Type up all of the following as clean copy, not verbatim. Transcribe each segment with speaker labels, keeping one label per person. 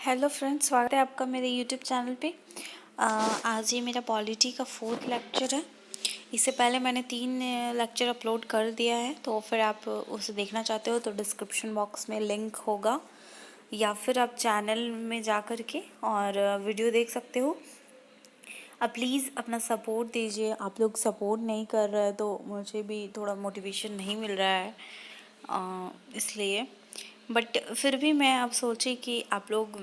Speaker 1: Hello friends, स्वागत है आपका मेरे यूट्यूब चैनल पे। आज ये मेरा पॉलिटी का 4th लेक्चर है। इससे पहले मैंने 3 लेक्चर अपलोड कर दिया है, तो फिर आप उसे देखना चाहते हो तो डिस्क्रिप्शन बॉक्स में लिंक होगा, या फिर आप चैनल में जा कर के और वीडियो देख सकते हो। अब प्लीज़ अपना सपोर्ट दीजिए। आप लोग सपोर्ट नहीं कर रहे तो मुझे भी थोड़ा मोटिवेशन नहीं मिल रहा है, इसलिए। बट फिर भी मैं अब सोची कि आप लोग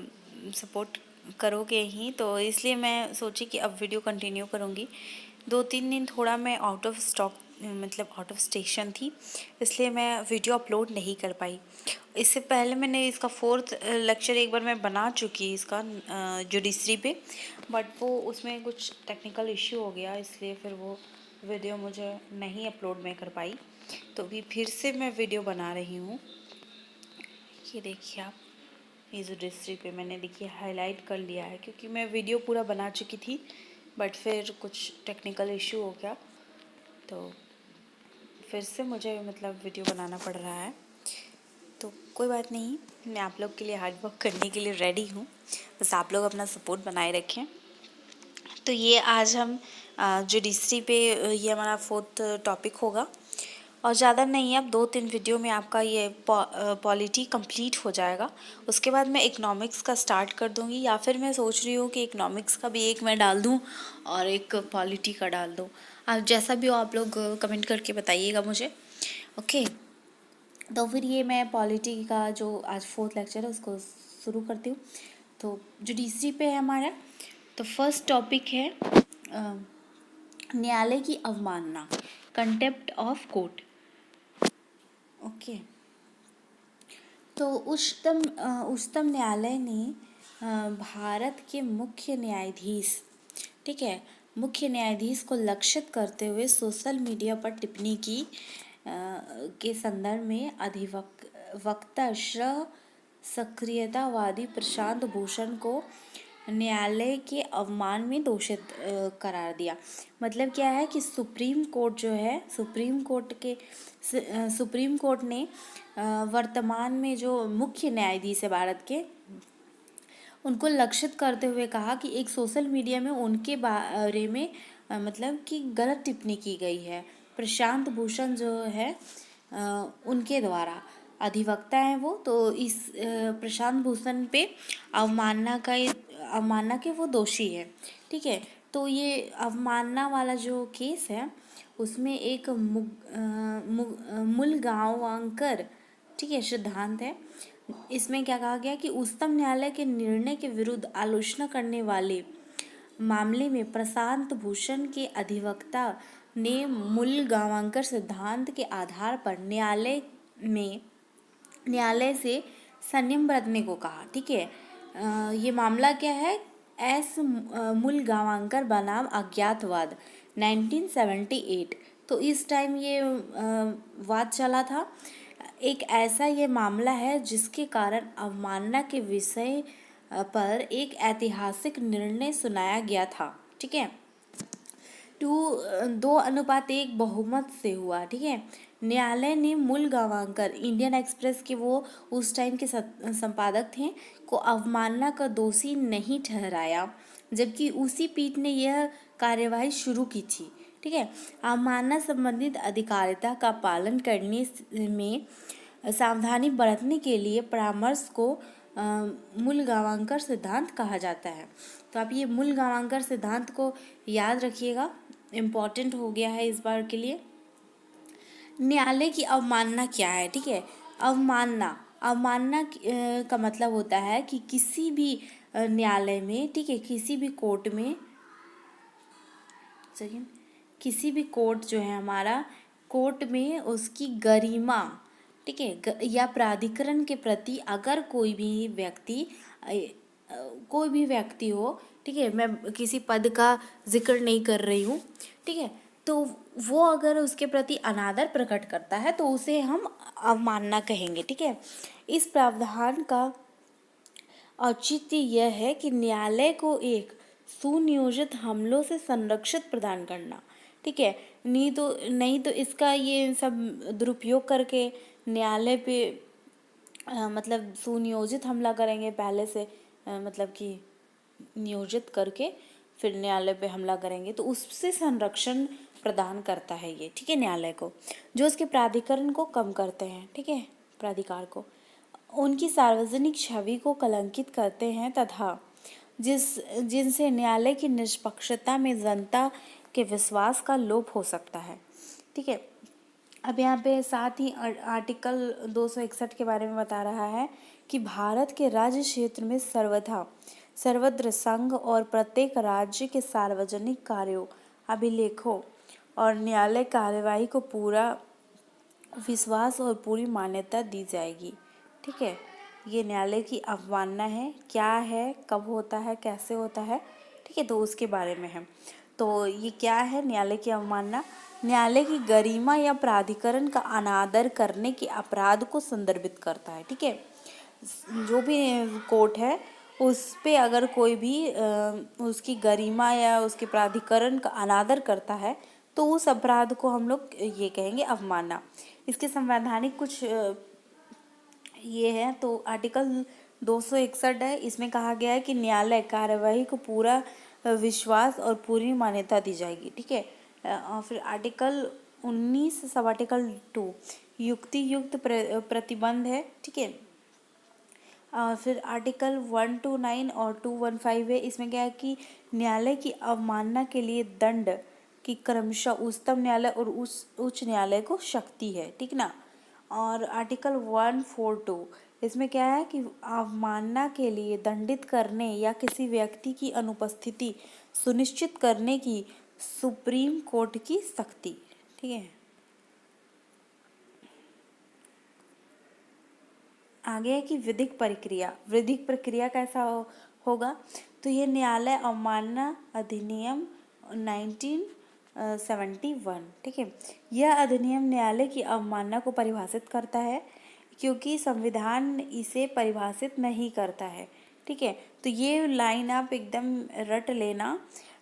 Speaker 1: सपोर्ट करोगे ही, तो इसलिए मैं सोची कि अब वीडियो कंटिन्यू करूँगी। 2-3 दिन थोड़ा मैं आउट ऑफ स्टॉक मतलब आउट ऑफ स्टेशन थी, इसलिए मैं वीडियो अपलोड नहीं कर पाई। इससे पहले मैंने इसका 4th लेक्चर एक बार मैं बना चुकी इसका जुडिशरी पे, बट वो उसमें कुछ टेक्निकल इश्यू हो गया, इसलिए फिर वो वीडियो मुझे नहीं अपलोड मैं कर पाई। तो भी फिर से मैं वीडियो बना रही हूँ। ये देखिए आप, ये जुडिशरी पे मैंने देखिए हाईलाइट कर लिया है, क्योंकि मैं वीडियो पूरा बना चुकी थी, बट फिर कुछ टेक्निकल इश्यू हो गया, तो फिर से मुझे मतलब वीडियो बनाना पड़ रहा है। तो कोई बात नहीं, मैं आप लोग के लिए हार्ड वर्क करने के लिए रेडी हूँ, बस आप लोग अपना सपोर्ट बनाए रखें। तो ये आज हम जुडिशरी पे ये हमारा 4th टॉपिक होगा, और ज़्यादा नहीं है, अब 2-3 वीडियो में आपका ये पॉलिटी कंप्लीट हो जाएगा। उसके बाद मैं इकोनॉमिक्स का स्टार्ट कर दूँगी, या फिर मैं सोच रही हूँ कि इकोनॉमिक्स का भी एक मैं डाल दूँ और एक पॉलिटी का डाल दूँ। आप जैसा भी हो आप लोग कमेंट करके बताइएगा मुझे, ओके। तो फिर ये मैं पॉलिटी का जो आज 4th लेक्चर है उसको शुरू करती हूँ। तो जुडिशरी पे है हमारा, तो फर्स्ट टॉपिक है न्यायालय की अवमानना, कंटेम्प्ट ऑफ कोर्ट, ओके। तो उच्चतम न्यायालय ने भारत के मुख्य न्यायाधीश, ठीक है, मुख्य न्यायाधीश को लक्षित करते हुए सोशल मीडिया पर टिप्पणी की के संदर्भ में अधिवक्ता सक्रियतावादी प्रशांत भूषण को न्यायालय के अवमान में दोषित करार दिया। मतलब क्या है कि सुप्रीम कोर्ट जो है, सुप्रीम कोर्ट ने वर्तमान में जो मुख्य न्यायाधीश है भारत के, उनको लक्षित करते हुए कहा कि एक सोशल मीडिया में उनके बारे में मतलब कि गलत टिप्पणी की गई है। प्रशांत भूषण जो है उनके द्वारा, अधिवक्ता हैं वो, तो इस प्रशांत भूषण पे अवमानना के वो दोषी है, ठीक है। तो ये अवमानना वाला जो केस है उसमें एक मूलगांवांकर, ठीक है, सिद्धांत है। इसमें क्या कहा गया कि उच्चतम न्यायालय के निर्णय के विरुद्ध आलोचना करने वाले मामले में प्रशांत भूषण के अधिवक्ता ने मूलगांवांकर सिद्धांत के आधार पर न्यायालय से संयम बरतने को कहा, ठीक है। ये मामला क्या है, एस मूलगांवांकर बनाम अज्ञातवाद 1978। तो इस टाइम ये वाद चला था। एक ऐसा ये मामला है जिसके कारण अवमानना के विषय पर एक ऐतिहासिक निर्णय सुनाया गया था, ठीक है। 2:1 बहुमत से हुआ, ठीक है। न्यायालय ने मूलगांवांकर, इंडियन एक्सप्रेस के वो उस टाइम के संपादक थे, को अवमानना का दोषी नहीं ठहराया, जबकि उसी पीठ ने यह कार्यवाही शुरू की थी, ठीक है। अवमानना संबंधित अधिकारिता का पालन करने में सावधानी बरतने के लिए परामर्श को मूलगांवांकर सिद्धांत कहा जाता है। तो आप ये मूलगांवांकर सिद्धांत को याद रखिएगा, इम्पॉर्टेंट हो गया है इस बार के लिए। न्यायालय की अवमानना क्या है, ठीक है। अवमानना का मतलब होता है कि किसी भी न्यायालय में, ठीक है, किसी भी कोर्ट में, किसी भी कोर्ट जो है हमारा, कोर्ट में उसकी गरिमा, ठीक है, या प्राधिकरण के प्रति अगर कोई भी व्यक्ति हो, ठीक है, मैं किसी पद का जिक्र नहीं कर रही हूँ, ठीक है, तो वो अगर उसके प्रति अनादर प्रकट करता है तो उसे हम अवमानना कहेंगे, ठीक है। इस प्रावधान का औचित्य यह है कि न्यायालय को एक सुनियोजित हमलों से संरक्षित प्रदान करना, ठीक है। नहीं तो इसका ये सब दुरुपयोग करके न्यायालय पे मतलब सुनियोजित हमला करेंगे पहले से, मतलब कि नियोजित करके फिर न्यायालय पे हमला करेंगे, तो उससे संरक्षण प्रदान करता है ये, ठीक है, न्यायालय को, जो उसके प्राधिकरण को कम करते हैं, ठीक है, प्राधिकार को, उनकी सार्वजनिक छवि को कलंकित करते हैं तथा जिनसे न्यायालय की निष्पक्षता में जनता के विश्वास का लोप हो सकता है, ठीक है। अब यहाँ पे साथ ही आर्टिकल 261 के बारे में बता रहा है कि भारत के राज्य क्षेत्र में सर्वत्र संघ और प्रत्येक राज्य के सार्वजनिक कार्यों, अभिलेखों और न्यायालय कार्यवाही को पूरा विश्वास और पूरी मान्यता दी जाएगी, ठीक है। ये न्यायालय की अवमानना है, क्या है, कब होता है, कैसे होता है, ठीक है, तो उसके बारे में है। तो ये क्या है न्यायालय की अवमानना? न्यायालय की गरिमा या प्राधिकरण का अनादर करने के अपराध को संदर्भित करता है, ठीक है। जो भी कोर्ट है उस पे अगर कोई भी उसकी गरिमा या उसके प्राधिकरण का अनादर करता है तो उस अपराध को हम लोग ये कहेंगे अवमानना। इसके संवैधानिक कुछ ये है, तो आर्टिकल 261 है, इसमें कहा गया है कि न्यायालय कार्यवाही को पूरा विश्वास और पूरी मान्यता दी जाएगी, ठीक है। और फिर आर्टिकल 19 सब आर्टिकल 2 युक्ति युक्त प्रतिबंध है, ठीक है। फिर आर्टिकल 129 और 215 है, इसमें क्या है कि न्यायालय की अवमानना के लिए दंड की क्रमशः उच्चतम न्यायालय और उच्च न्यायालय को शक्ति है, ठीक ना। और आर्टिकल 142 इसमें क्या है कि अवमानना के लिए दंडित करने या किसी व्यक्ति की अनुपस्थिति सुनिश्चित करने की सुप्रीम कोर्ट की शक्ति, ठीक है। आगे है कि विधिक प्रक्रिया कैसा होगा, तो ये न्यायालय अवमानना अधिनियम 1971, ठीक है। यह अधिनियम न्यायालय की अवमानना को परिभाषित करता है क्योंकि संविधान इसे परिभाषित नहीं करता है, ठीक है। तो ये लाइन आप एकदम रट लेना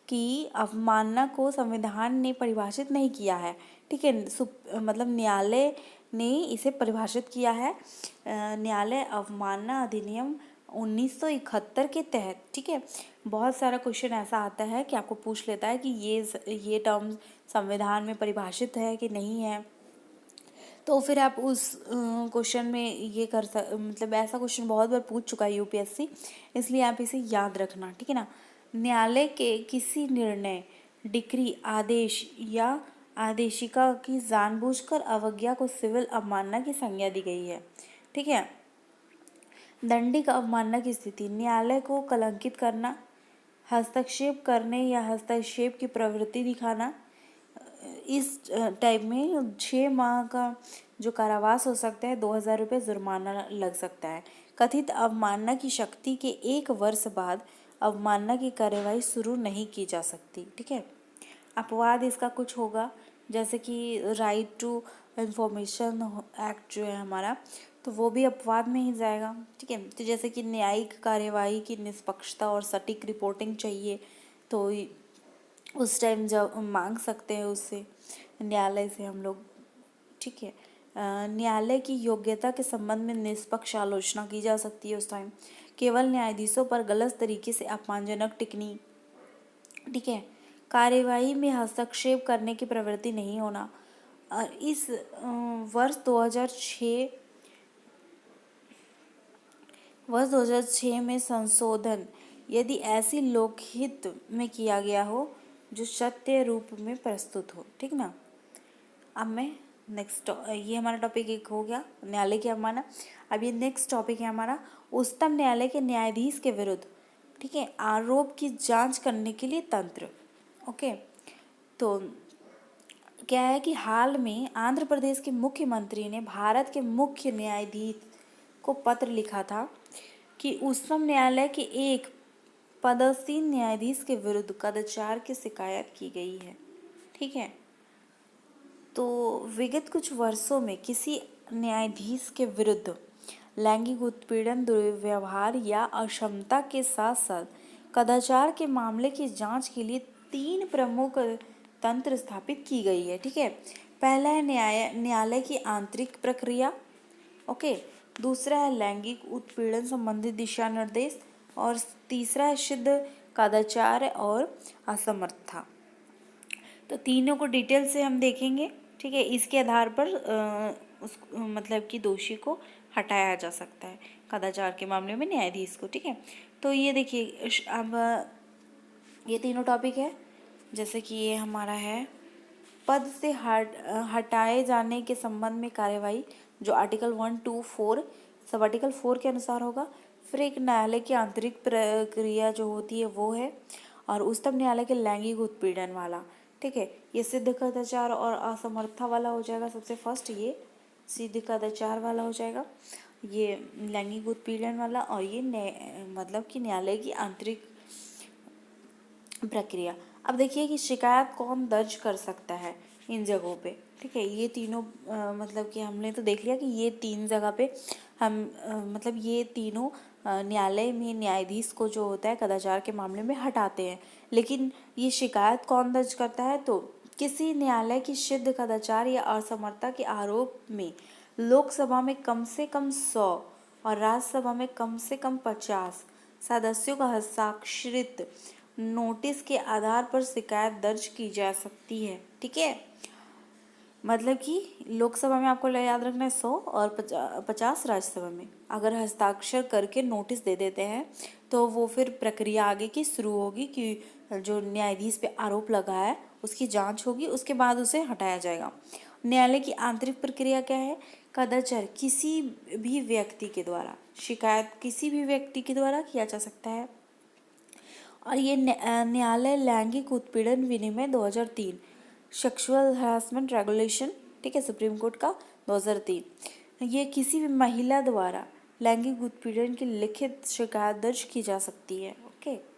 Speaker 1: कि अवमानना को संविधान ने परिभाषित नहीं किया है, ठीक है, मतलब न्यायालय ने इसे परिभाषित किया है न्यायालय अवमानना अधिनियम 1971 के तहत, ठीक है। बहुत सारा क्वेश्चन ऐसा आता है कि आपको पूछ लेता है कि ये टर्म संविधान में परिभाषित है कि नहीं है, तो फिर आप उस क्वेश्चन में ये मतलब ऐसा क्वेश्चन बहुत बार पूछ चुका है यूपीएससी, इसलिए आप इसे याद रखना, ठीक है ना। न्यायालय के किसी निर्णय, डिक्री, आदेश या आदेशिका की जानबूझकर अवज्ञा को सिविल अवमानना की संज्ञा दी गई है, ठीक है। दंडिक अवमानना की स्थिति, न्यायालय को कलंकित करना, हस्तक्षेप करने या हस्तक्षेप की प्रवृत्ति दिखाना, इस टाइप में 6 माह का जो कारावास हो सकता है, 2000 रुपये जुर्माना लग सकता है। कथित अवमानना की शक्ति के 1 वर्ष बाद अवमानना की कार्यवाही शुरू नहीं की जा सकती, ठीक है। अपवाद इसका कुछ होगा, जैसे कि राइट टू इंफॉर्मेशन एक्ट जो है हमारा, तो वो भी अपवाद में ही जाएगा, ठीक है। तो जैसे कि न्यायिक कार्यवाही की निष्पक्षता और सटीक रिपोर्टिंग चाहिए, तो उस टाइम जब मांग सकते हैं उससे न्यायालय से हम लोग, ठीक है। न्यायालय की योग्यता के संबंध में निष्पक्ष आलोचना की जा सकती है उस टाइम। केवल न्यायाधीशों पर गलत तरीके से अपमानजनक टिप्पणी, ठीक है। कार्यवाही में हस्तक्षेप करने की प्रवृत्ति नहीं होना। और इस वर्ष 2006 में संशोधन यदि ऐसी लोकहित में किया गया हो जो सत्य रूप में प्रस्तुत हो, ठीक ना। अब मैं नेक्स्ट, ये हमारा टॉपिक एक हो गया न्यायालय की अवमानना। अब ये नेक्स्ट टॉपिक है हमारा उच्चतम न्यायालय के न्यायाधीश के विरुद्ध, ठीक है, आरोप की जांच करने के लिए तंत्र, ओके। तो क्या है कि हाल में आंध्र प्रदेश के मुख्यमंत्री ने भारत के मुख्य न्यायाधीश को पत्र लिखा था कि उच्चतम न्यायालय के एक पदस्थीन न्यायाधीश के विरुद्ध कदाचार की शिकायत की गई है, ठीक है। तो विगत कुछ वर्षों में किसी न्यायाधीश के विरुद्ध लैंगिक उत्पीड़न, दुर्व्यवहार या अक्षमता के साथ साथ कदाचार के मामले की जांच के लिए 3 प्रमुख तंत्र स्थापित की गई है, ठीक है। पहला है न्यायालय की आंतरिक प्रक्रिया, ओके। दूसरा है लैंगिक उत्पीड़न संबंधी दिशा निर्देश और तीसरा है सिद्ध कदाचार और असमर्थता। तो तीनों को डिटेल से हम देखेंगे, ठीक है। इसके आधार पर उस मतलब कि दोषी को हटाया जा सकता है कदाचार के मामले में न्यायाधीश को, ठीक है। तो ये देखिए अब ये तीनों टॉपिक है, जैसे कि ये हमारा है पद से हटाए जाने के संबंध में कार्यवाही, जो आर्टिकल 124 सब आर्टिकल 4 के अनुसार होगा। फिर एक न्यायालय की आंतरिक प्रक्रिया जो होती है वो है, और उच्चतम न्यायालय के लैंगिक उत्पीड़न वाला, ठीक है। ये सिद्ध कदाचार और असमर्था वाला हो जाएगा सबसे फर्स्ट, ये सिद्ध कदाचार वाला हो जाएगा, ये लैंगिक उत्पीड़न वाला, और ये मतलब कि न्यायालय की आंतरिक प्रक्रिया। अब देखिए कि शिकायत कौन दर्ज कर सकता है इन जगहों पे, ठीक है। ये तीनों मतलब कि हमने तो देख लिया कि ये तीन जगह पे हम मतलब ये तीनों न्यायालय में न्यायाधीश को जो होता है कदाचार के मामले में हटाते हैं। लेकिन ये शिकायत कौन दर्ज करता है, तो किसी न्यायालय की सिद्ध कदाचार या असमर्थता के आरोप में लोकसभा में कम से कम 100 और राज्यसभा में कम से कम 50 सदस्यों का हस्ताक्षरित नोटिस के आधार पर शिकायत दर्ज की जा सकती है, ठीक है। मतलब कि लोकसभा में आपको याद रखना है 100 और 50 राज्यसभा में अगर हस्ताक्षर करके नोटिस दे देते हैं तो वो फिर प्रक्रिया आगे की शुरू होगी कि जो न्यायाधीश पे आरोप लगा है उसकी जांच होगी, उसके बाद उसे हटाया जाएगा। न्यायालय की आंतरिक प्रक्रिया क्या है, कदाचार किसी भी व्यक्ति के द्वारा, शिकायत किसी भी व्यक्ति के द्वारा किया जा सकता है। और ये न्यायालय लैंगिक उत्पीड़न विनिमय 2003 सेक्सुअल हरासमेंट रेगुलेशन, ठीक है, सुप्रीम कोर्ट का 2003, ये किसी भी महिला द्वारा लैंगिक उत्पीड़न की लिखित शिकायत दर्ज की जा सकती है, ओके।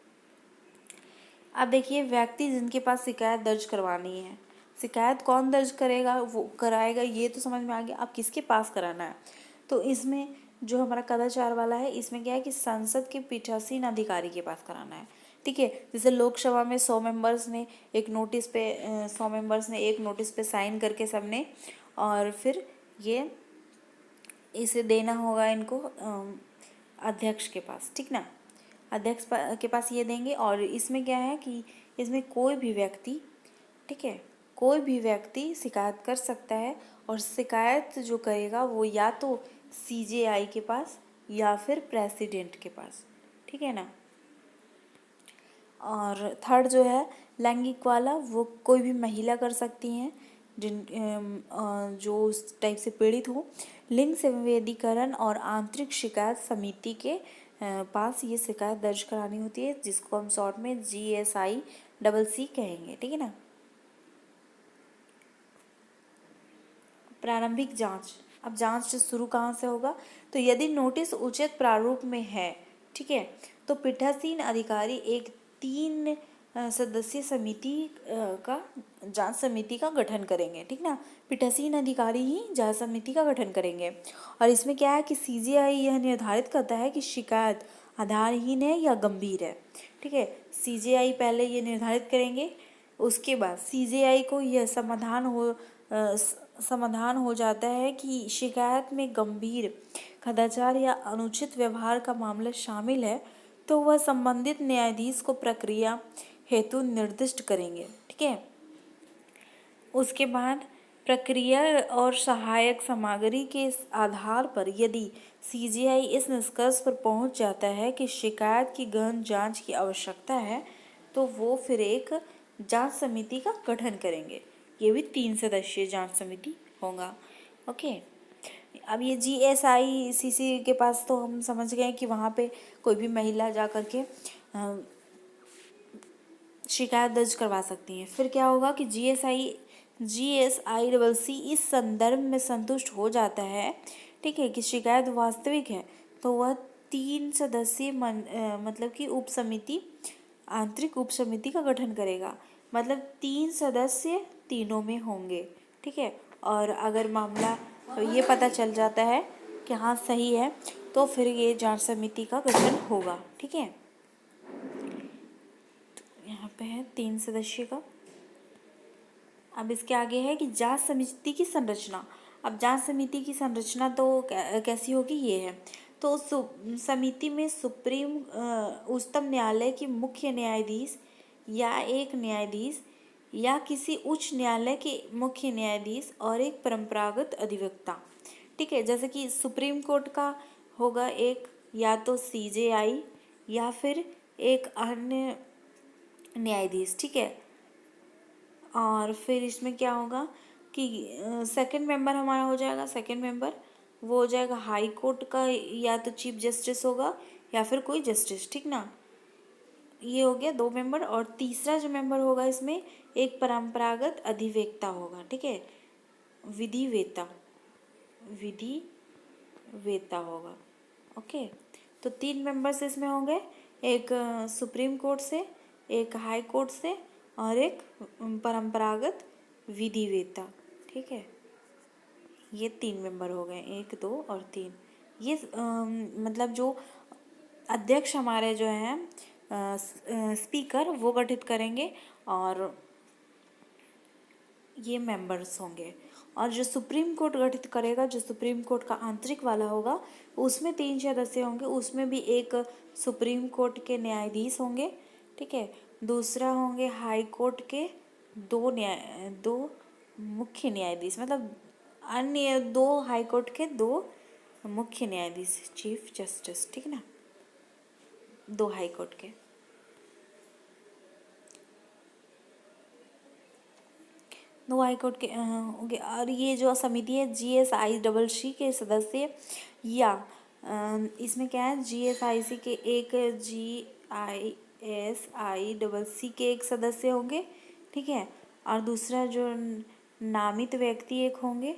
Speaker 1: अब देखिए व्यक्ति जिनके पास शिकायत दर्ज करवानी है, शिकायत कौन दर्ज करेगा, वो कराएगा, ये तो समझ में आ गया। अब किसके पास कराना है, तो इसमें जो हमारा कदाचार वाला है इसमें क्या है कि संसद के पीठासीन अधिकारी के पास कराना है, ठीक है। जैसे लोकसभा में 100 मेंबर्स ने एक नोटिस पे 100 मेंबर्स ने एक नोटिस पे साइन करके सबने, और फिर ये इसे देना होगा इनको अध्यक्ष के पास, ठीक ना, अध्यक्ष के पास ये देंगे। और इसमें क्या है कि इसमें कोई भी व्यक्ति, ठीक है, कोई भी व्यक्ति शिकायत कर सकता है, और शिकायत जो करेगा वो या तो सीजेआई के पास या फिर प्रेसिडेंट के पास, ठीक है ना। और थर्ड जो है लैंगिक वाला, वो कोई भी महिला कर सकती हैं जिन जो उस टाइप से पीड़ित हो। लिंग संवेदीकरण और आंतरिक शिकायत समिति के पास ये शिकायत दर्ज करानी होती है, जिसको हम शॉर्ट में GSICC कहेंगे, ठीक है ना। प्रारंभिक जांच, अब जांच शुरू कहाँ से होगा, तो यदि नोटिस उचित प्रारूप में है, ठीक है, तो पीठासीन अधिकारी एक 3 सदस्यीय समिति का जांच समिति का गठन करेंगे, ठीक ना। पीठासीन अधिकारी ही जांच समिति का गठन करेंगे। और इसमें क्या है कि सीजेआई यह निर्धारित करता है कि शिकायत आधारहीन है या गंभीर है, ठीक है। सीजेआई पहले ये निर्धारित करेंगे, उसके बाद सीजेआई को यह समाधान हो जाता है कि शिकायत में गंभीर कदाचार या अनुचित व्यवहार का मामला शामिल है, तो वह संबंधित न्यायाधीश को प्रक्रिया हेतु निर्दिष्ट करेंगे, ठीक है। उसके बाद प्रक्रिया और सहायक सामग्री के आधार पर यदि सीजीआई इस निष्कर्ष पर पहुंच जाता है कि शिकायत की गहन जांच की आवश्यकता है, तो वो फिर एक जांच समिति का गठन करेंगे। ये भी 3 सदस्यीय जांच समिति होगा, ओके। अब ये GSICC के पास तो हम समझ गए कि वहाँ पे कोई भी महिला जा कर के शिकायत दर्ज करवा सकती हैं। फिर क्या होगा कि GSICC इस संदर्भ में संतुष्ट हो जाता है, ठीक है, कि शिकायत वास्तविक है, तो वह 3 सदस्यीय मतलब कि उप समिति, आंतरिक उप समिति का गठन करेगा। मतलब 3 सदस्य तीनों में होंगे, ठीक है। और अगर मामला ये पता चल जाता है कि हाँ सही है, तो फिर ये जांच समिति का गठन होगा, ठीक है। यहाँ पे है 3 सदस्य का। अब इसके आगे है कि जांच समिति की संरचना। अब जांच समिति की संरचना तो कैसी होगी, ये है। तो समिति में उच्चतम न्यायालय के मुख्य न्यायाधीश या एक न्यायाधीश या किसी उच्च न्यायालय के मुख्य न्यायाधीश और एक परंपरागत अधिवक्ता। ठीक है, जैसे कि सुप्रीम कोर्ट का होगा एक, या तो CJI या फिर एक अन्य न्यायाधीश। ठीक है, और फिर इसमें क्या होगा कि सेकंड मेंबर हमारा हो जाएगा, सेकंड मेंबर वो हो जाएगा हाई कोर्ट का, या तो चीफ जस्टिस होगा या फिर कोई जस्टिस। ठीक ना, ये हो गया 2 मेंबर। और तीसरा जो मेंबर होगा इसमें एक परंपरागत अधिवक्ता होगा। ठीक है, विधि वेता होगा। ओके, तो 3 मेंबर्स इसमें होंगे, एक सुप्रीम कोर्ट से, एक हाई कोर्ट से और एक परंपरागत विधि वेता। ठीक है, ये 3 मेंबर हो गए, 1 2 और 3। ये मतलब जो अध्यक्ष हमारे जो हैं स्पीकर वो गठित करेंगे और ये मेंबर्स होंगे। और जो सुप्रीम कोर्ट गठित करेगा, जो सुप्रीम कोर्ट का आंतरिक वाला होगा, उसमें 3 सदस्य होंगे। उसमें भी एक सुप्रीम कोर्ट के न्यायाधीश होंगे। ठीक है, दूसरा होंगे हाई कोर्ट के 2 मुख्य न्यायाधीश, मतलब अन्य 2 हाई कोर्ट के 2 मुख्य न्यायाधीश, चीफ जस्टिस। ठीक है ना, 2 हाई कोर्ट के। दो हाई कोर्ट के होंगे। और ये जो समिति है GSICC के सदस्य, या इसमें क्या है, GSIC के एक GISICC के एक सदस्य होंगे। ठीक है, और दूसरा जो नामित व्यक्ति एक होंगे।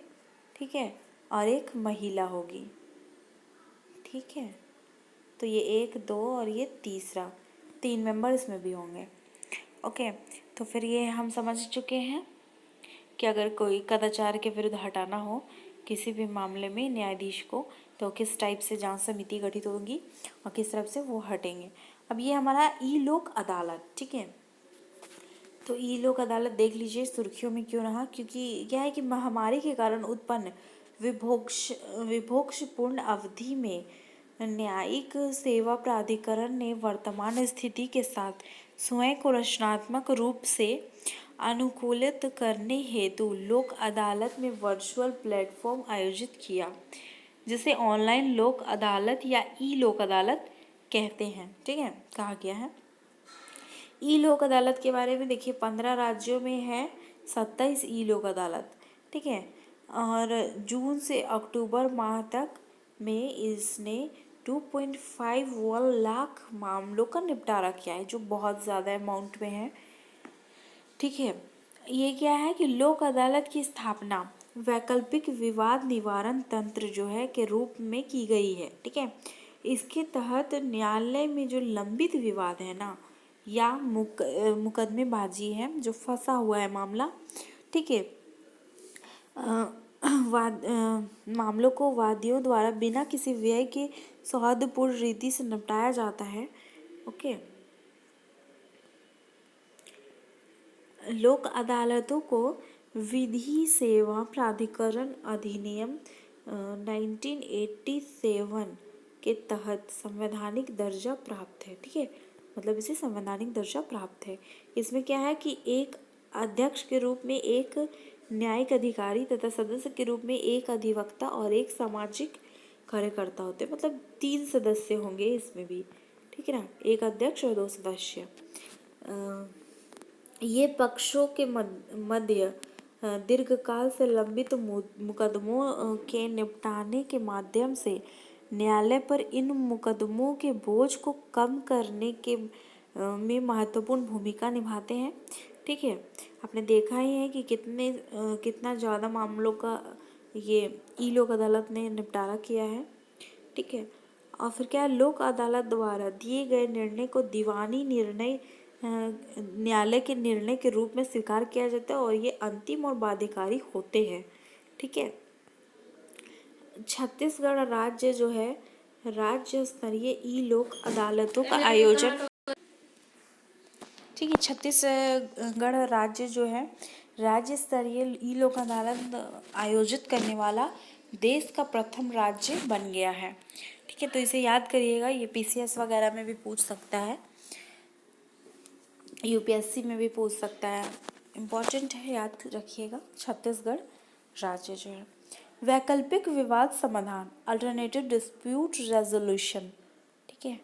Speaker 1: ठीक है, और एक महिला होगी। ठीक है, तो ये 1 2 और ये तीसरा 3 मेंबर इसमें भी होंगे। ओके, तो फिर ये हम समझ चुके हैं कि अगर कोई कदाचार के विरुद्ध हटाना हो किसी भी मामले में न्यायाधीश को, तो किस टाइप से जांच समिति गठित होगी और किस तरफ से वो हटेंगे। अब ये हमारा ई लोक अदालत। ठीक है, तो ई लोक अदालत देख लीजिए सुर्खियों में क्यों रहा, क्योंकि क्या है कि महामारी के कारण उत्पन्न विभोक्षपूर्ण अवधि में न्यायिक सेवा प्राधिकरण ने वर्तमान स्थिति के साथ स्वयं को रचनात्मक रूप से अनुकूलित करने हेतु लोक अदालत में वर्चुअल प्लेटफॉर्म आयोजित किया, जिसे ऑनलाइन लोक अदालत या ई लोक अदालत कहते हैं। ठीक है, कहा गया है। ई लोक अदालत के बारे में देखिए, 15 राज्यों में है 27 ई लोक अदालत। ठीक है, और जून से अक्टूबर माह तक में इसने 2.51 लाख मामलों का निपटारा किया है, जो बहुत ज़्यादा अमाउंट में है। ठीक है, ये क्या है कि लोक अदालत की स्थापना वैकल्पिक विवाद निवारण तंत्र जो है के रूप में की गई है। ठीक है, इसके तहत न्यायालय में जो लंबित विवाद है ना, या मुकदमेबाजी है, जो फंसा हुआ है मामला, ठीक है, मामलों को वादियों द्वारा बिना किसी व्यय के सौहार्दपूर्ण रीति से निपटाया जाता है। ओके, लोक अदालतों को विधि सेवा प्राधिकरण अधिनियम 1987 के तहत संवैधानिक दर्जा प्राप्त है। ठीक है, मतलब इसे संवैधानिक दर्जा प्राप्त है। इसमें क्या है कि एक अध्यक्ष के रूप में एक न्यायिक अधिकारी तथा सदस्य के रूप में एक अधिवक्ता और एक सामाजिक कार्यकर्ता होते हैं, मतलब 3 सदस्य होंगे इसमें भी। ठीक है ना, एक अध्यक्ष और 2 सदस्य। ये पक्षों के मध्य दीर्घकाल से लंबित मुकदमों के निपटाने के माध्यम से न्यायालय पर इन मुकदमों के बोझ को कम करने के में महत्वपूर्ण भूमिका निभाते हैं। ठीक है, आपने देखा ही है कि कितना ज़्यादा मामलों का ये ई लोक अदालत ने निपटारा किया है। ठीक है, और फिर क्या, लोक अदालत द्वारा दिए गए निर्णय को दीवानी निर्णय न्यायालय के निर्णय के रूप में स्वीकार किया जाता है और ये अंतिम और बाध्यकारी होते हैं। ठीक है, छत्तीसगढ़ राज्य जो है राज्य स्तरीय ई लोक अदालतों का आयोजन। ठीक है, छत्तीसगढ़ राज्य जो है राज्य स्तरीय ई लोक अदालत आयोजित करने वाला देश का प्रथम राज्य बन गया है। ठीक ठीक है, तो इसे याद करिएगा, ये PCS वगैरह में भी पूछ सकता है, UPSC में भी पूछ सकता है, इम्पॉर्टेंट है, याद रखिएगा। छत्तीसगढ़ राज्य जो है। वैकल्पिक विवाद समाधान, अल्टरनेटिव डिस्प्यूट रेजोल्यूशन, ठीक है।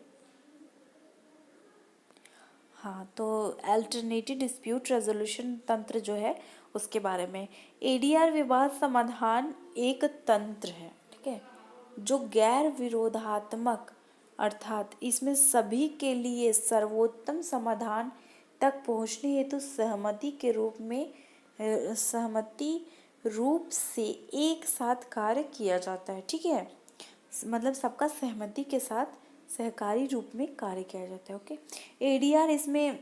Speaker 1: हाँ, तो अल्टरनेटिव डिस्प्यूट रेजोल्यूशन तंत्र जो है उसके बारे में। ADR विवाद समाधान एक तंत्र है, ठीक है, जो गैर विरोधात्मक, अर्थात इसमें सभी के लिए सर्वोत्तम समाधान तक पहुंचने हेतु सहमति रूप से एक साथ कार्य किया जाता है, ठीक है। मतलब सबका सहमति के साथ सहकारी रूप में कार्य किया जाता है। ओके, ADR इसमें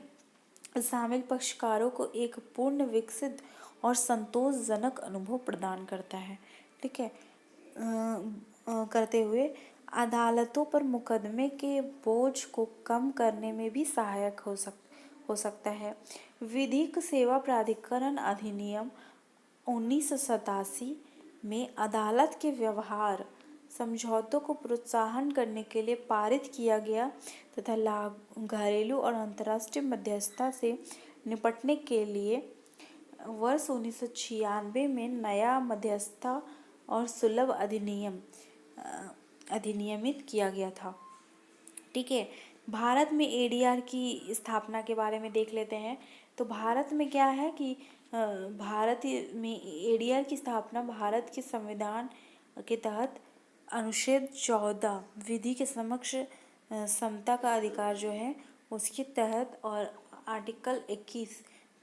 Speaker 1: शामिल पक्षकारों को एक पूर्ण, विकसित और संतोषजनक अनुभव प्रदान करता है, ठीक है, करते हुए अदालतों पर मुकदमे के बोझ को कम करने में भी सहायक हो सकता है। विधिक सेवा प्राधिकरण अधिनियम 1987 में अदालत के व्यवहार समझौतों को प्रोत्साहन करने के लिए पारित किया गया तथा घरेलू और अंतर्राष्ट्रीय मध्यस्थता से निपटने के लिए वर्ष 1996 में नया मध्यस्थता और सुलभ अधिनियमित किया गया था, ठीक है। भारत में ADR की स्थापना के बारे में देख लेते हैं। तो भारत में क्या है कि भारत में ADR की स्थापना भारत के संविधान के तहत अनुच्छेद 14 विधि के समक्ष समता का अधिकार जो है उसके तहत और आर्टिकल 21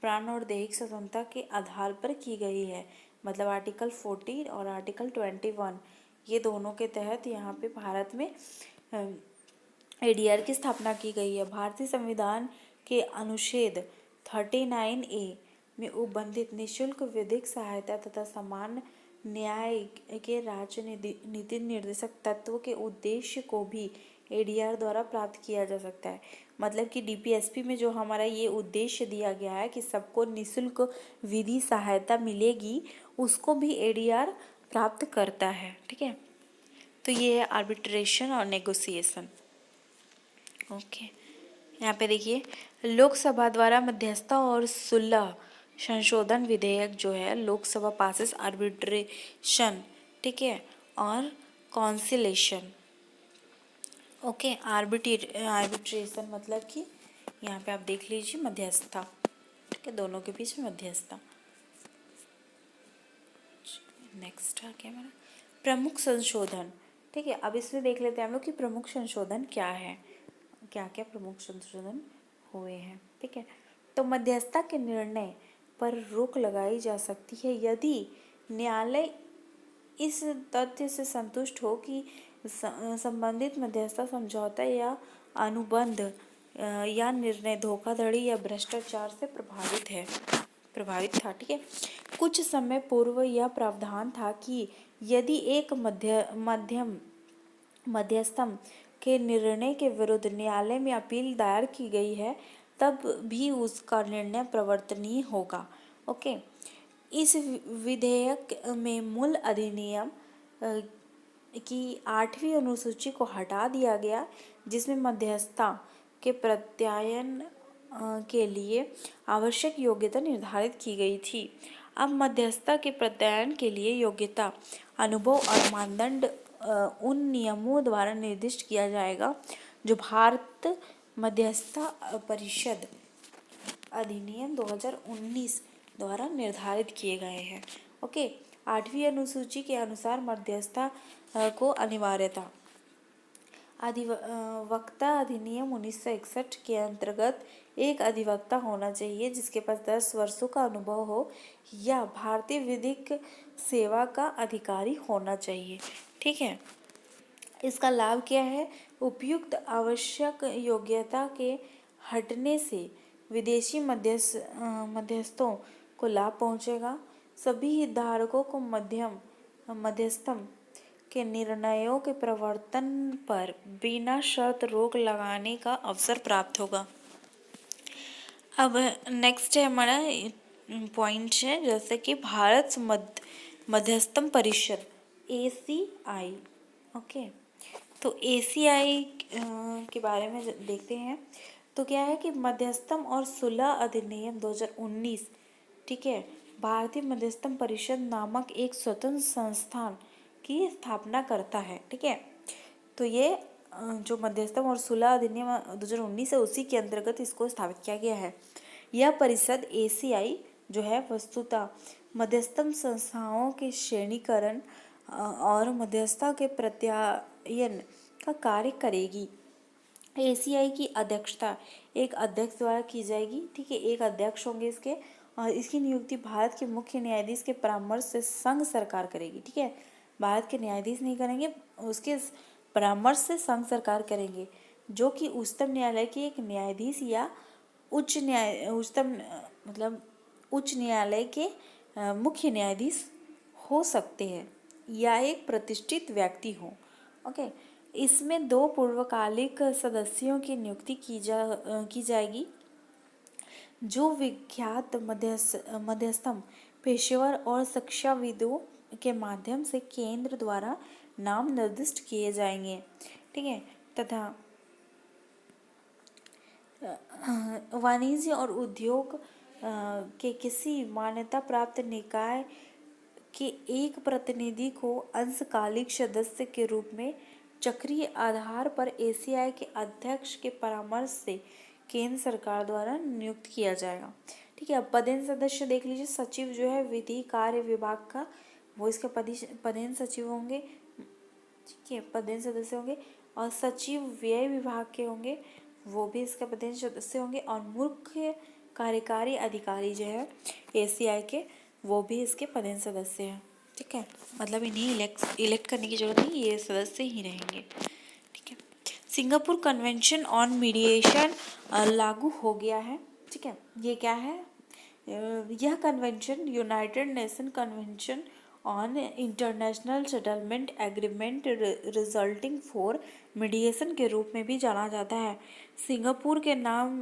Speaker 1: प्राण और दैहिक स्वतंत्रता के आधार पर की गई है। मतलब आर्टिकल 14 और आर्टिकल 21 ये दोनों के तहत यहाँ पे भारत में ADR की स्थापना की गई है। भारतीय संविधान के अनुच्छेद 39A में उपबंधित निःशुल्क विधिक सहायता तथा समान न्याय के राज्य नीति निर्देशक तत्व के उद्देश्य को भी ADR द्वारा प्राप्त किया जा सकता है। मतलब कि DPSP में जो हमारा ये उद्देश्य दिया गया है कि सबको निःशुल्क विधि सहायता मिलेगी, उसको भी ADR प्राप्त करता है, ठीक है। तो ये है आर्बिट्रेशन और नेगोशिएशन। ओके, यहाँ पे देखिए, लोकसभा द्वारा मध्यस्थता और सुलह संशोधन विधेयक जो है लोकसभा पासेस आर्बिट्रेशन, ठीक है, और कॉन्सिलेशन। ओके, आर्बिट्रेशन मतलब कि यहाँ पे आप देख लीजिए मध्यस्थता, ठीक है, दोनों के बीच में मध्यस्थता। नेक्स्ट आ गया मेरा प्रमुख संशोधन, ठीक है। अब इसमें देख लेते हैं हम लोग कि प्रमुख संशोधन क्या है, क्या क्या प्रमुख संशोधन हुए हैं, ठीक है। तो मध्यस्थता के निर्णय पर रोक लगाई जा सकती है यदि न्यायालय इस तथ्य से संतुष्ट हो कि संबंधित मध्यस्थता समझौता या अनुबंध या निर्णय धोखाधड़ी या भ्रष्टाचार से प्रभावित था, ठीक है। कुछ समय पूर्व यह प्रावधान था कि यदि एक मध्यस्थम के निर्णय के विरुद्ध न्यायालय में अपील दायर की गई है तब भी उसका निर्णय प्रवर्तनीय होगा। ओके, इस विधेयक में मूल अधिनियम की 8वीं अनुसूची को हटा दिया गया जिसमें मध्यस्थता के प्रत्यायन के लिए आवश्यक योग्यता निर्धारित की गई थी। अब मध्यस्थता के प्रत्यायन के लिए योग्यता, अनुभव और मानदंड उन नियमों द्वारा निर्दिष्ट किया जाएगा जो भारत मध्यस्थता परिषद अधिनियम 2019 द्वारा निर्धारित किए गए हैं। ओके, 8वीं अनुसूची के अनुसार मध्यस्थता को अनिवार्यता, अधिवक्ता अधिनियम 1961 के अंतर्गत एक अधिवक्ता होना चाहिए जिसके पास 10 वर्षों का अनुभव हो या भारतीय विधिक सेवा का अधिकारी होना चाहिए, ठीक है। इसका लाभ क्या है? उपयुक्त आवश्यक योग्यता के हटने से विदेशी मध्यस्थों को लाभ पहुंचेगा। सभी हितधारकों को मध्यस्थम के निर्णयों के प्रवर्तन पर बिना शर्त रोक लगाने का अवसर प्राप्त होगा। अब नेक्स्ट है हमारा पॉइंट है जैसे कि भारत मध्यस्थम परिषद ACI। ओके, तो एसीआई के बारे में देखते हैं। तो क्या है कि मध्यस्थम और सुलह अधिनियम 2019, ठीक है, भारतीय मध्यस्थम परिषद नामक एक स्वतंत्र संस्थान की स्थापना करता है। ठीक है, तो ये जो मध्यस्थम और सुलह अधिनियम 2019 है उसी के अंतर्गत इसको स्थापित किया गया है। यह परिषद एसीआई जो है वस्तुतः मध्यस्थम संस्थाओं के श्रेणीकरण और मध्यस्थता के प्रत्यायन का कार्य करेगी। एसीआई की अध्यक्षता एक अध्यक्ष द्वारा की जाएगी। ठीक है, एक अध्यक्ष होंगे इसके, और इसकी नियुक्ति भारत के मुख्य न्यायाधीश के परामर्श से संघ सरकार करेगी। ठीक है, भारत के न्यायाधीश नहीं करेंगे, उसके परामर्श से संघ सरकार करेंगे, जो कि उच्चतम न्यायालय के एक न्यायाधीश या उच्च न्यायालय के मुख्य न्यायाधीश हो सकते हैं या एक प्रतिष्ठित व्यक्ति हो। ओके, इसमें 2 पूर्वकालिक सदस्यों की नियुक्ति की जाएगी, जो विख्यात मध्यस्थम पेशेवर और शिक्षाविदों के माध्यम से केंद्र द्वारा नाम निर्दिष्ट किए जाएंगे। ठीक है, तथा वाणिज्य और उद्योग के किसी मान्यता प्राप्त निकाय के एक प्रतिनिधि को अंशकालिक सदस्य के रूप में चक्रीय आधार पर एसीआई के अध्यक्ष के परामर्श से केंद्र सरकार द्वारा नियुक्त किया जाएगा। ठीक है, अब पदेन सदस्य देख लीजिए। सचिव जो है विधि कार्य विभाग का, वो इसके पदेन सचिव होंगे। ठीक है, पदेन सदस्य होंगे। और सचिव व्यय विभाग के होंगे, वो भी इसका पदेन सदस्य होंगे। और मुख्य कार्यकारी अधिकारी जो है एसीआई के, वो भी इसके पदेन सदस्य हैं। ठीक है, मतलब इन्हें इलेक्ट करने की जरूरत नहीं, ये सदस्य ही रहेंगे। ठीक है, सिंगापुर कन्वेंशन ऑन मीडिएशन लागू हो गया है। ठीक है, ये क्या है? यह convention United nation convention on international settlement agreement resulting for mediation के रूप में भी जाना जाता है। सिंगापुर के नाम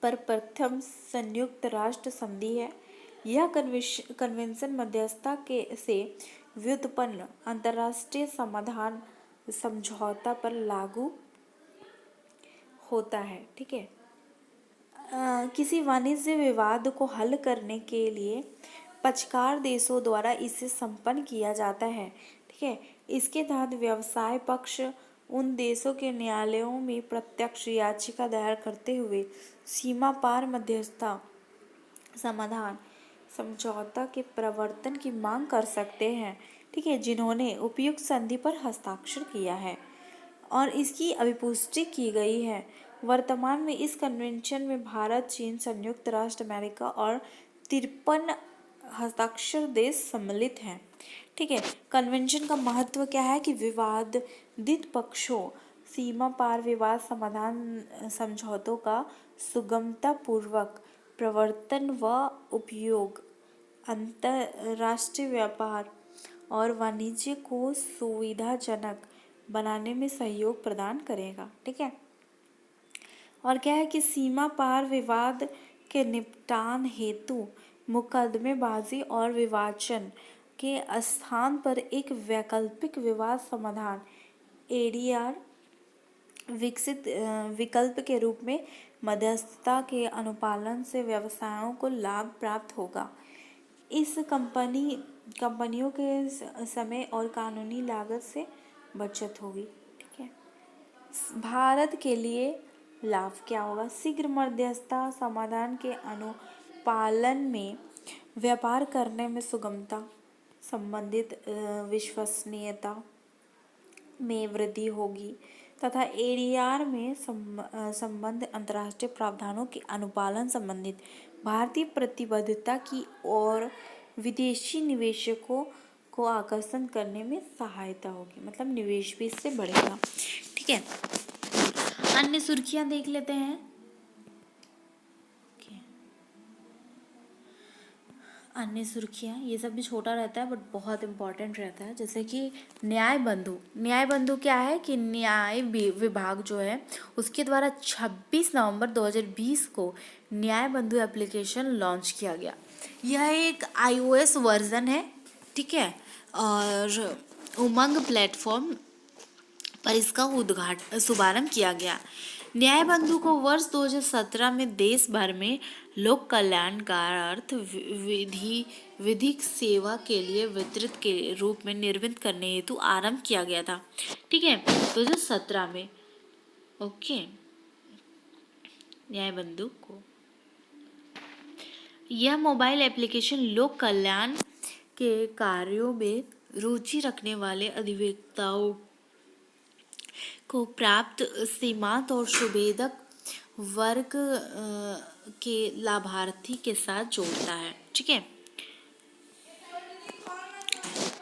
Speaker 1: पर प्रथम संयुक्त राष्ट्र संधि है। यह कन्वेंशन मध्यस्थता से व्युत्पन्न अंतर्राष्ट्रीय समाधान समझौता पर लागू होता है। ठीक है, किसी वाणिज्य विवाद को हल करने के लिए पक्षकार देशों द्वारा इसे संपन्न किया जाता है। ठीक है, इसके तहत व्यवसाय पक्ष उन देशों के न्यायालयों में प्रत्यक्ष याचिका दायर करते हुए सीमा पार मध्यस्थता समाधान समझौता के प्रवर्तन की मांग कर सकते हैं। ठीक है, जिन्होंने उपयुक्त संधि पर हस्ताक्षर किया है और इसकी अभिपुष्टि की गई है। वर्तमान में इस कन्वेंशन में भारत, चीन, संयुक्त राष्ट्र अमेरिका और 53 हस्ताक्षर देश सम्मिलित हैं। ठीक है, कन्वेंशन का महत्व क्या है कि विवादित पक्षों सीमा पार विवाद समाधान समझौतों का सुगमतापूर्वक प्रवर्तन व उपयोग अंतर्राष्ट्रीय व्यापार और वाणिज्य को सुविधाजनक बनाने में सहयोग प्रदान करेगा। ठीक है, और क्या है कि सीमा पार विवाद के निपटान हेतु मुकदमेबाजी और विवाचन के स्थान पर एक वैकल्पिक विवाद समाधान एडीआर विकल्प के रूप में मध्यस्थता के अनुपालन से व्यवसायों को लाभ प्राप्त होगा। इस कंपनियों के समय और कानूनी लागत से बचत होगी। ठीक है, भारत के लिए लाभ क्या होगा? शीघ्र मध्यस्थता समाधान के अनुपालन में व्यापार करने में सुगमता, संबंधित विश्वसनीयता में वृद्धि होगी तथा एडीआर में संबंध अंतर्राष्ट्रीय प्रावधानों के अनुपालन संबंधित भारतीय प्रतिबद्धता की और विदेशी निवेशकों को आकर्षण करने में सहायता होगी, मतलब निवेश भी इससे बढ़ेगा। ठीक है, अन्य सुर्खियां देख लेते हैं। अन्य सुर्खियां, ये सब भी छोटा रहता है बट बहुत इम्पोर्टेंट रहता है। जैसे कि न्याय बंधु क्या है कि न्याय विभाग जो है उसके द्वारा 26 नवंबर 2020 को न्याय बंधु एप्लीकेशन लॉन्च किया गया। यह एक iOS वर्जन है। ठीक है, और उमंग प्लेटफॉर्म पर इसका शुभारंभ किया गया। न्याय बंधु को वर्ष 2017 में देश भर में लोक कल्याणकार्थ विधिक सेवा के लिए वितरित के रूप में निर्मित करने हेतु आरंभ किया गया था। ठीक है, 2017 में। ओके, न्याय बंधु को यह मोबाइल एप्लीकेशन लोक कल्याण के कार्यों में रुचि रखने वाले अधिवक्ताओं को प्राप्त सीमांत और सुवेदक वर्ग के लाभार्थी के साथ जोड़ता है। ठीक है,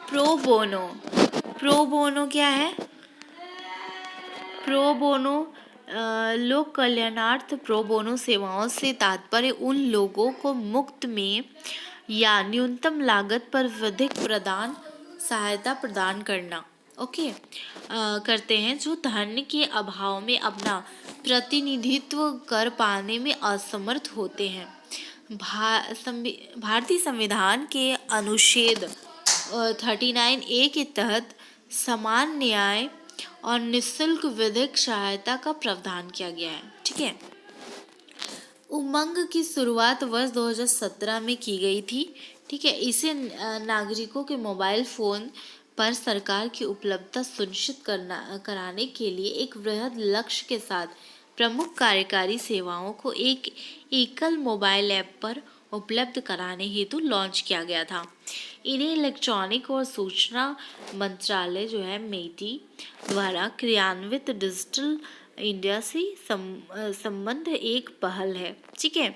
Speaker 1: प्रो बोनो क्या है? प्रो बोनो लोक कल्याणार्थ प्रो बोनो सेवाओं से तात्पर्य उन लोगों को मुफ्त में या न्यूनतम लागत पर विधिक सहायता प्रदान करना करते हैं जो धन के अभाव में अपना प्रतिनिधित्व कर पाने में असमर्थ होते हैं। भारतीय संविधान के अनुच्छेद 39A के तहत समान न्याय और निःशुल्क विधिक सहायता का प्रावधान किया गया है। ठीक है, उमंग की शुरुआत वर्ष 2017 में की गई थी। ठीक है, इसे नागरिकों के मोबाइल फोन पर सरकार की उपलब्धता सुनिश्चित कराने के लिए एक वृहद लक्ष्य के साथ प्रमुख कार्यकारी सेवाओं को एक एकल मोबाइल ऐप पर उपलब्ध कराने हेतु लॉन्च किया गया था। इन्हें इलेक्ट्रॉनिक और सूचना मंत्रालय जो है मेटी द्वारा क्रियान्वित डिजिटल इंडिया से संबंध एक पहल है। ठीक है,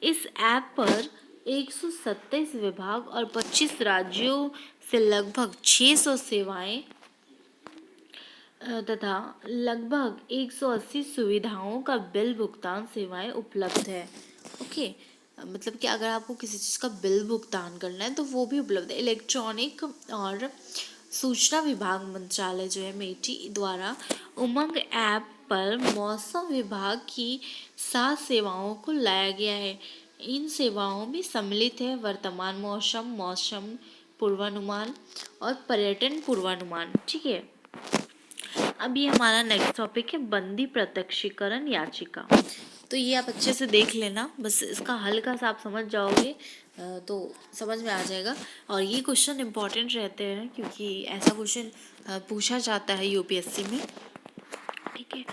Speaker 1: इस ऐप पर 127 विभाग और 25 राज्यों से लगभग 600 सेवाएं तथा लगभग 180 सुविधाओं का बिल भुगतान सेवाएं उपलब्ध है। ओके, मतलब कि अगर आपको किसी चीज़ का बिल भुगतान करना है तो वो भी उपलब्ध है। इलेक्ट्रॉनिक और सूचना विभाग मंत्रालय जो है मेटी द्वारा उमंग ऐप पर मौसम विभाग की 7 सेवाओं को लाया गया है। इन सेवाओं में सम्मिलित है वर्तमान मौसम पूर्वानुमान और पर्यटन पूर्वानुमान। ठीक है, अब ये हमारा नेक्स्ट टॉपिक है बंदी प्रत्यक्षीकरण याचिका। तो ये आप अच्छे से देख लेना, बस इसका हल्का सा आप समझ जाओगे तो समझ में आ जाएगा। और ये क्वेश्चन इम्पॉर्टेंट रहते हैं क्योंकि ऐसा क्वेश्चन पूछा जाता है यूपीएससी में। ठीक है,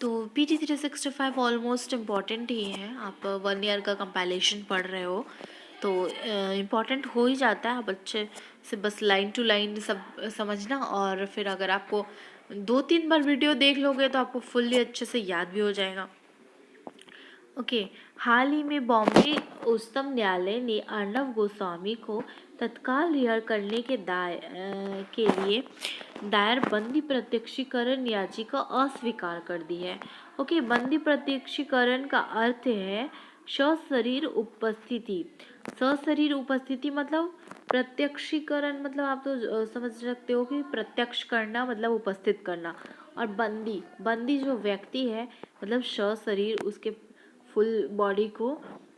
Speaker 1: तो PT 365 ऑलमोस्ट इम्पॉर्टेंट ही है। आप 1 ईयर का कंपाइलेशन पढ़ रहे हो तो इम्पॉर्टेंट हो ही जाता है। आप अच्छे से बस लाइन टू लाइन सब समझना, और फिर अगर आपको 2-3 बार वीडियो देख लोगे तो आपको फुल्ली अच्छे से याद भी हो जाएगा। ओके, हाल ही में बॉम्बे उच्चतम न्यायालय ने अर्णव गोस्वामी को तत्काल रिहा करने के लिए दायर बंदी प्रत्यक्षीकरण याचिका अस्वीकार कर दी है। ओके, बंदी प्रत्यक्षीकरण का अर्थ है सशरीर उपस्थिति। सशरीर उपस्थिति मतलब प्रत्यक्षीकरण मतलब आप तो समझ सकते हो कि प्रत्यक्ष करना मतलब उपस्थित करना, और बंदी जो व्यक्ति है मतलब सशरीर उसके फुल बॉडी को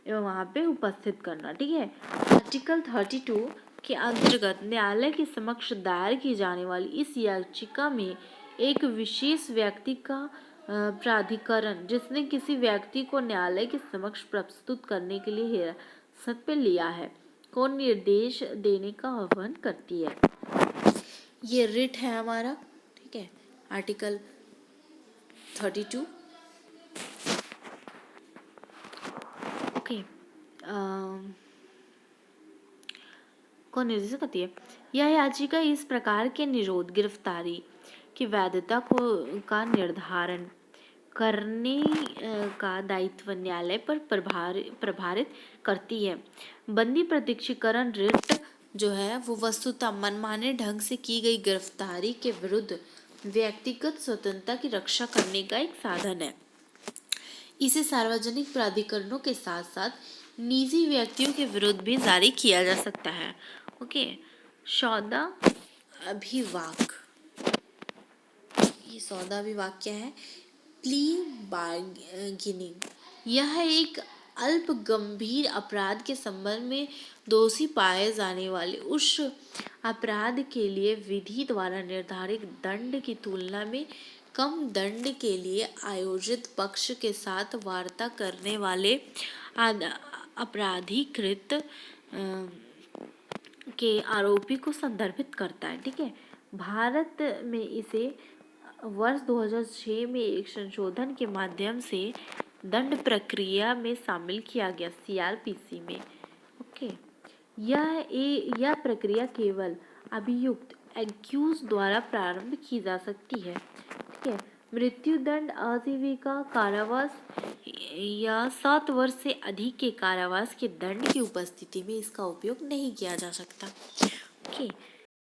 Speaker 1: वहाँ पे उपस्थित करना। ठीक है, आर्टिकल 32 के अंतर्गत न्यायालय के समक्ष दायर की जाने वाली इस याचिका में एक विशेष व्यक्ति का प्राधिकरण जिसने किसी व्यक्ति को न्यायालय के समक्ष प्रस्तुत करने के लिए हिरासत में लिया है को निर्देश देने का आह्वान करती है। ये रिट है हमारा। ठीक है, आर्टिकल 32। को निर्देशित करती है। यह याचिका इस प्रकार के निरोध गिरफ्तारी की वैधता का निर्धारण करने का दायित्व न्यायालय पर प्रभारित करती है। बंदी प्रत्यक्षीकरण रिट जो है वो वस्तुतः मनमाने ढंग से की गई गिरफ्तारी के विरुद्ध व्यक्तिगत स्वतंत्रता की रक्षा करने का एक साधन है। इसे सार्वजनिक प्राधिकरणों के साथ साथ निजी व्यक्तियों के विरुद्ध भी जारी किया जा सकता है। ओके, सौदा अभिवाक। ये सौदा अभिवाक क्या है? Plea bargaining. यह एक अल्प गंभीर अपराध के संबंध में दोषी पाए जाने वाले उस अपराध के लिए विधि द्वारा निर्धारित दंड की तुलना में कम दंड के लिए आयोजित पक्ष के साथ वार्ता करने वाले अपराधीकृत के आरोपी को संदर्भित करता है। ठीक है, भारत में इसे वर्ष 2006 में एक संशोधन के माध्यम से दंड प्रक्रिया में शामिल किया गया, सीआरपीसी में। ओके, यह प्रक्रिया केवल अभियुक्त एक्यूज द्वारा प्रारंभ की जा सकती है। ठीक है, मृत्युदंड, आजीविका कारावास या 7 वर्ष से अधिक के कारावास के दंड की उपस्थिति में इसका उपयोग नहीं किया जा सकता। ओके,